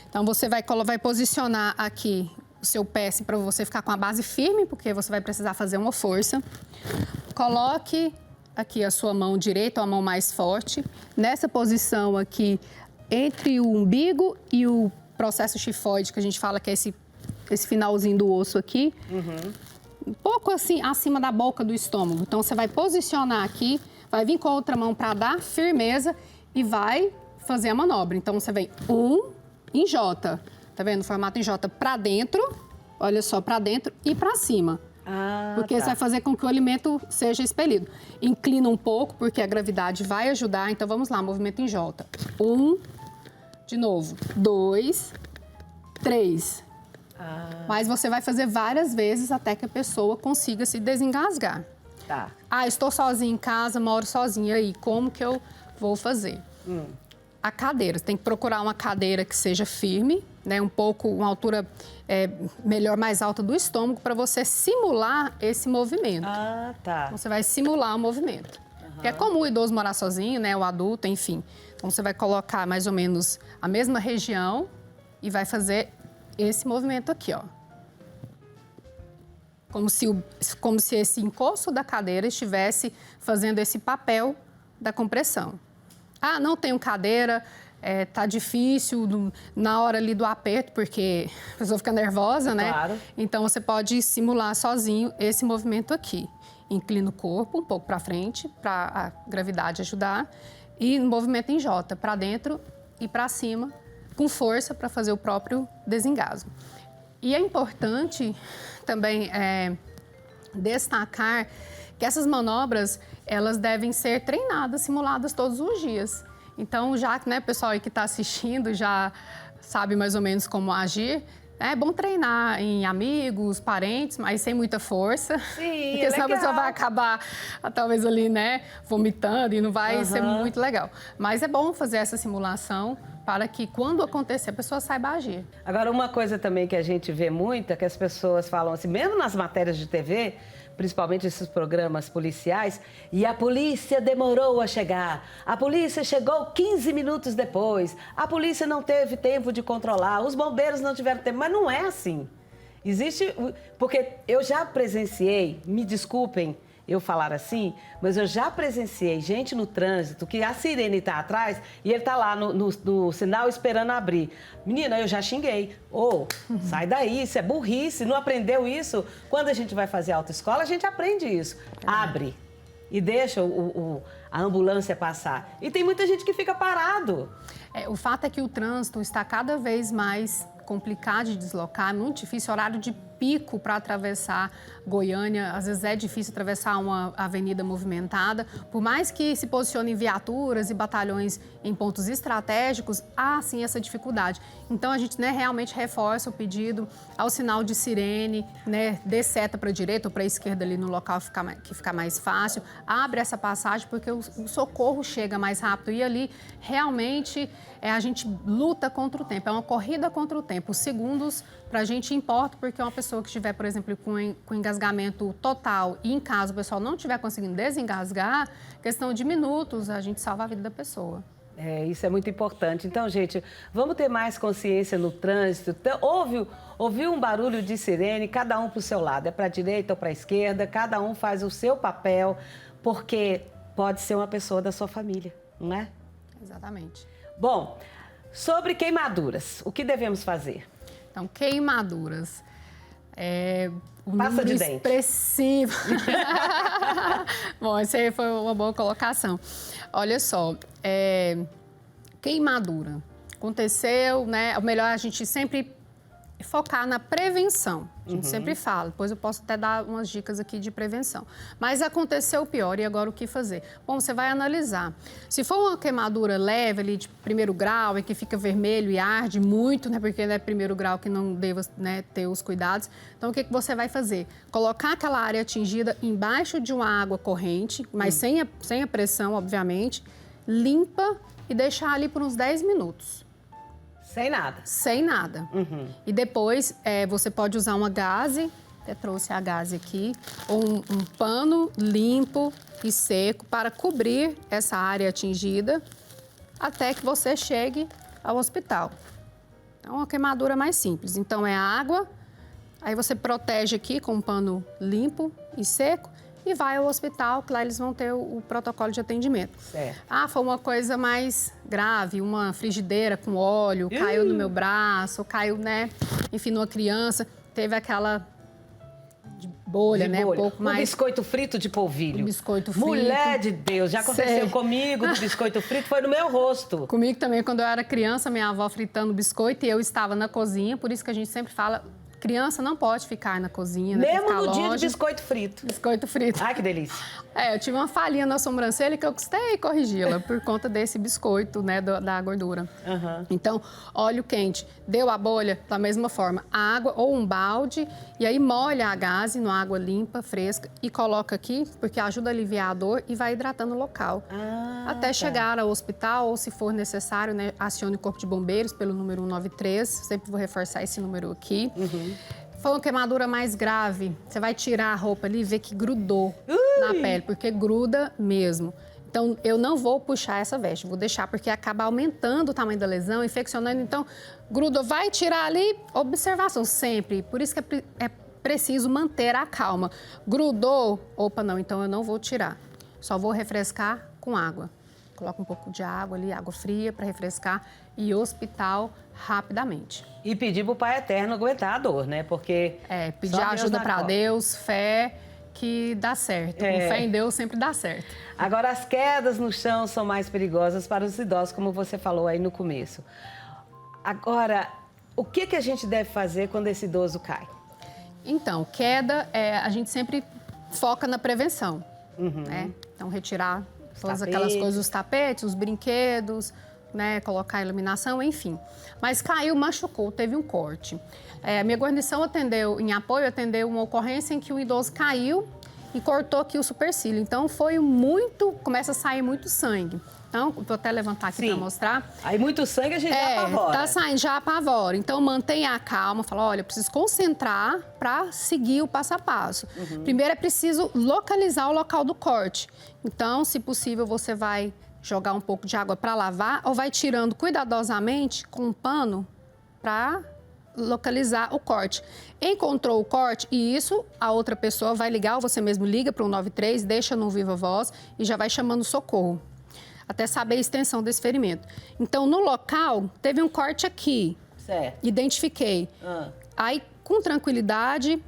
Então, você vai posicionar aqui o seu pé assim, para você ficar com a base firme, porque você vai precisar fazer uma força. Coloque aqui a sua mão direita, ou a mão mais forte, nessa posição aqui, entre o umbigo e o processo tifoide, que a gente fala que é esse finalzinho do osso aqui, um pouco assim, acima da boca do estômago. Então, você vai posicionar aqui, vai vir com a outra mão para dar firmeza e vai fazer a manobra. Então, você vem em J, tá vendo? O formato em J para dentro, olha só, para dentro e para cima. Porque isso vai fazer com que o alimento seja expelido. Inclina um pouco, porque a gravidade vai ajudar. Então, vamos lá, movimento em J. 1, de novo, 2, 3. Mas você vai fazer várias vezes até que a pessoa consiga se desengasgar. Estou sozinha em casa, moro sozinha. Aí, como que eu vou fazer? A cadeira, você tem que procurar uma cadeira que seja firme, né, uma altura melhor, mais alta do estômago, para você simular esse movimento. Você vai simular o movimento. Porque é comum o idoso morar sozinho, né, o adulto, enfim. Então, você vai colocar mais ou menos a mesma região e vai fazer esse movimento aqui, ó. Como se esse encosto da cadeira estivesse fazendo esse papel da compressão. Não tenho cadeira, tá difícil na hora ali do aperto, porque a pessoa fica nervosa, né? Claro. Então, você pode simular sozinho esse movimento aqui. Inclina o corpo um pouco para frente, para a gravidade ajudar. E movimento em J, para dentro e para cima, com força para fazer o próprio desengasgo. E é importante também destacar que essas manobras, elas devem ser treinadas, simuladas todos os dias. Então, já que o pessoal aí que está assistindo já sabe mais ou menos como agir, é bom treinar em amigos, parentes, mas sem muita força. Sim, porque senão a pessoa vai acabar, talvez ali, vomitando e não vai ser muito legal. Mas é bom fazer essa simulação para que quando acontecer a pessoa saiba agir. Agora, uma coisa também que a gente vê muito é que as pessoas falam assim, mesmo nas matérias de TV, principalmente esses programas policiais, e a polícia demorou a chegar, a polícia chegou 15 minutos depois, a polícia não teve tempo de controlar, os bombeiros não tiveram tempo, mas não é assim. Existe, porque eu já presenciei, me desculpem eu falar assim, mas eu já presenciei gente no trânsito que a sirene está atrás e ele está lá no sinal esperando abrir. Menina, eu já xinguei. Sai daí, isso é burrice, não aprendeu isso? Quando a gente vai fazer autoescola, a gente aprende isso. Abre e deixa a ambulância passar. E tem muita gente que fica parado. O fato é que o trânsito está cada vez mais complicado de deslocar, é muito difícil, horário de pico para atravessar Goiânia, às vezes é difícil atravessar uma avenida movimentada, por mais que se posicionem viaturas e batalhões em pontos estratégicos, há sim essa dificuldade. Então a gente realmente reforça o pedido ao sinal de sirene, dê seta para a direita ou para a esquerda ali no local que fica mais fácil, abre essa passagem porque o socorro chega mais rápido e ali realmente a gente luta contra o tempo, é uma corrida contra o tempo. Os segundos para a gente importa porque uma pessoa que estiver, por exemplo, com engasgamento total e em caso o pessoal não estiver conseguindo desengasgar, questão de minutos, a gente salva a vida da pessoa. Isso é muito importante. Então, gente, vamos ter mais consciência no trânsito. Ouviu um barulho de sirene, cada um para o seu lado. É para a direita ou para a esquerda, cada um faz o seu papel, porque pode ser uma pessoa da sua família, não é? Exatamente. Bom, sobre queimaduras, o que devemos fazer? Então, queimaduras. O Passa de número dente. Expressivo. Bom, essa aí foi uma boa colocação. Olha só, queimadura. Aconteceu, o melhor é a gente sempre focar na prevenção. A gente sempre fala, depois eu posso até dar umas dicas aqui de prevenção. Mas aconteceu o pior, e agora o que fazer? Bom, você vai analisar. Se for uma queimadura leve ali de primeiro grau, em que fica vermelho e arde muito, porque é primeiro grau que não deva ter os cuidados, então o que você vai fazer? Colocar aquela área atingida embaixo de uma água corrente, mas sem a pressão, obviamente, limpa e deixar ali por uns 10 minutos. Sem nada? Sem nada. E depois você pode usar uma gaze, até trouxe a gaze aqui, ou um pano limpo e seco para cobrir essa área atingida até que você chegue ao hospital. Então, uma queimadura mais simples. Então, é água, aí você protege aqui com um pano limpo e seco e vai ao hospital, que lá eles vão ter o protocolo de atendimento. Certo. Foi uma coisa mais grave, uma frigideira com óleo, caiu no meu braço, caiu, enfim, numa criança, teve aquela bolha, um pouco mais... biscoito frito de polvilho. Biscoito frito. Mulher de Deus, já aconteceu comigo do biscoito frito, foi no meu rosto. Comigo também, quando eu era criança, minha avó fritando biscoito e eu estava na cozinha, por isso que a gente sempre fala... Criança não pode ficar na cozinha, mesmo no dia de biscoito frito. Biscoito frito. Ai, que delícia. Eu tive uma falhinha na sobrancelha que eu custei corrigi-la por conta desse biscoito, da gordura. Então, óleo quente, deu a bolha, da mesma forma, água ou um balde, e aí molha a gaze numa água limpa, fresca, e coloca aqui, porque ajuda a aliviar a dor e vai hidratando o local. Até chegar ao hospital, ou se for necessário, acione o Corpo de Bombeiros pelo número 193, sempre vou reforçar esse número aqui. Foi uma queimadura mais grave, você vai tirar a roupa ali e ver que grudou na pele, porque gruda mesmo. Então, eu não vou puxar essa veste, vou deixar porque acaba aumentando o tamanho da lesão, infeccionando. Então, grudou, vai tirar ali, observação sempre. Por isso que é preciso manter a calma. Grudou, opa, não, então eu não vou tirar. Só vou refrescar com água. Coloca um pouco de água ali, água fria para refrescar e hospital rapidamente. E pedir pro Pai Eterno aguentar a dor, Porque... pedir ajuda para Deus, fé, que dá certo. Com fé em Deus sempre dá certo. Agora, as quedas no chão são mais perigosas para os idosos, como você falou aí no começo. Agora, o que a gente deve fazer quando esse idoso cai? Então, queda, a gente sempre foca na prevenção. Então, retirar todas aquelas coisas, os tapetes, os brinquedos, né, colocar a iluminação, enfim. Mas caiu, machucou, teve um corte. A minha guarnição atendeu uma ocorrência em que o idoso caiu e cortou aqui o supercílio. Então, começa a sair muito sangue. Então, vou até levantar aqui para mostrar. Aí muito sangue a gente já apavora. Tá saindo, já apavora. Então, mantenha a calma, fala, olha, eu preciso concentrar para seguir o passo a passo. Primeiro é preciso localizar o local do corte. Então, se possível, você vai jogar um pouco de água para lavar ou vai tirando cuidadosamente com um pano para localizar o corte. Encontrou o corte e isso a outra pessoa vai ligar ou você mesmo liga para o 193, deixa no Viva Voz e já vai chamando socorro, até saber a extensão desse ferimento. Então, no local, teve um corte aqui. Certo. Identifiquei. Aí, com tranquilidade,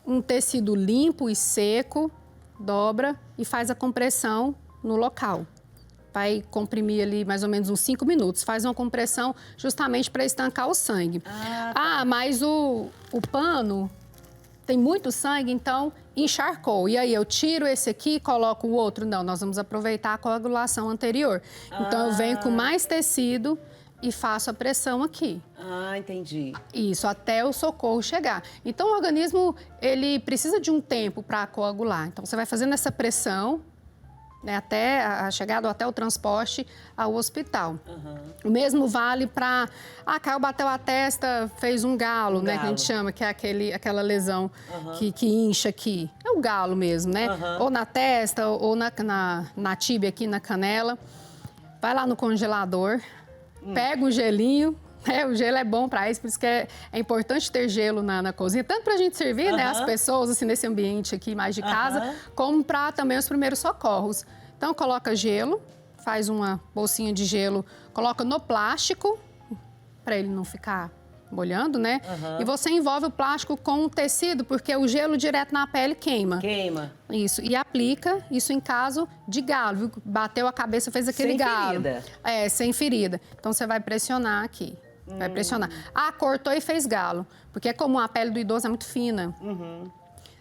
um tecido limpo e seco, dobra e faz a compressão no local. Vai comprimir ali mais ou menos uns 5 minutos. Faz uma compressão justamente para estancar o sangue. Mas o pano tem muito sangue, então encharcou. E aí eu tiro esse aqui e coloco o outro? Não, nós vamos aproveitar a coagulação anterior. Então eu venho com mais tecido e faço a pressão aqui. Entendi. Isso, até o socorro chegar. Então o organismo, ele precisa de um tempo para coagular. Então você vai fazendo essa pressão, né, até a chegada ou até o transporte ao hospital. O mesmo vale para... caiu, bateu a testa, fez um galo, né, que a gente chama, que é aquela lesão que incha aqui. É o galo mesmo, né? Ou na testa, ou na tíbia aqui, na canela. Vai lá no congelador, pega um gelinho. O gelo é bom para isso, por isso que é importante ter gelo na cozinha, tanto para a gente servir, né, as pessoas assim, nesse ambiente aqui mais de casa, como para também os primeiros socorros. Então, coloca gelo, faz uma bolsinha de gelo, coloca no plástico, para ele não ficar molhando, né? E você envolve o plástico com um tecido, porque o gelo direto na pele queima. Isso, e aplica isso em caso de galo, viu? Bateu a cabeça, fez aquele galo. Sem ferida. Sem ferida. Então, você vai pressionar aqui. Vai pressionar. Cortou e fez galo. Porque é comum, a pele do idoso é muito fina.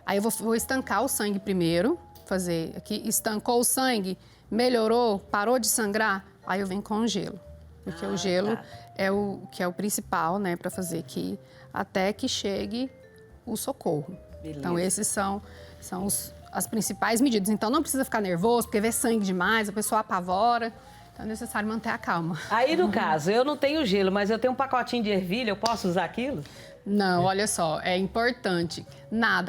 Aí eu vou estancar o sangue primeiro. Fazer aqui. Estancou o sangue, melhorou, parou de sangrar. Aí eu venho com o gelo. Porque o gelo é o principal, né? Para fazer aqui até que chegue o socorro. Beleza. Então, esses são as principais medidas. Então, não precisa ficar nervoso, porque vê sangue demais, a pessoa apavora. Então, é necessário manter a calma. Aí, no caso, eu não tenho gelo, mas eu tenho um pacotinho de ervilha, eu posso usar aquilo? Não, olha só, é importante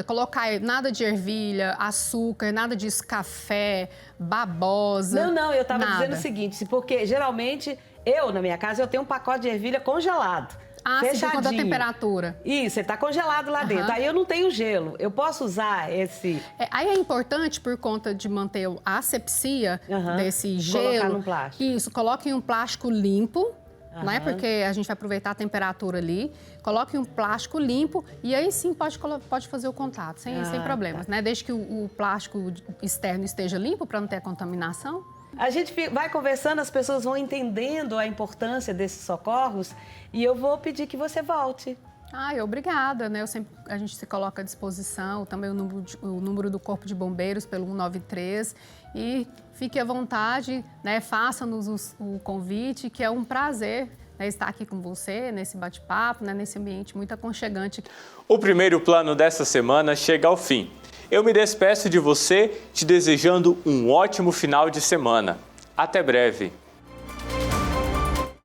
colocar nada de ervilha, açúcar, nada disso, café, babosa. Não, eu estava dizendo o seguinte, porque geralmente na minha casa, eu tenho um pacote de ervilha congelado. Sim, por conta da temperatura. Isso, ele está congelado lá dentro. Aí eu não tenho gelo. Eu posso usar esse... Aí é importante, por conta de manter a asepsia desse gelo... Colocar num plástico. Isso, coloque em um plástico limpo, né? Porque a gente vai aproveitar a temperatura ali. Coloque em um plástico limpo e aí sim pode fazer o contato, sem problemas, né? Desde que o plástico externo esteja limpo, para não ter a contaminação. A gente vai conversando, as pessoas vão entendendo a importância desses socorros e eu vou pedir que você volte. Obrigada, né? A gente se coloca à disposição, também o número do Corpo de Bombeiros pelo 193 e fique à vontade, né? Faça-nos o convite, que é um prazer, né, estar aqui com você, nesse bate-papo, né, nesse ambiente muito aconchegante. O primeiro plano dessa semana chega ao fim. Eu me despeço de você, te desejando um ótimo final de semana. Até breve!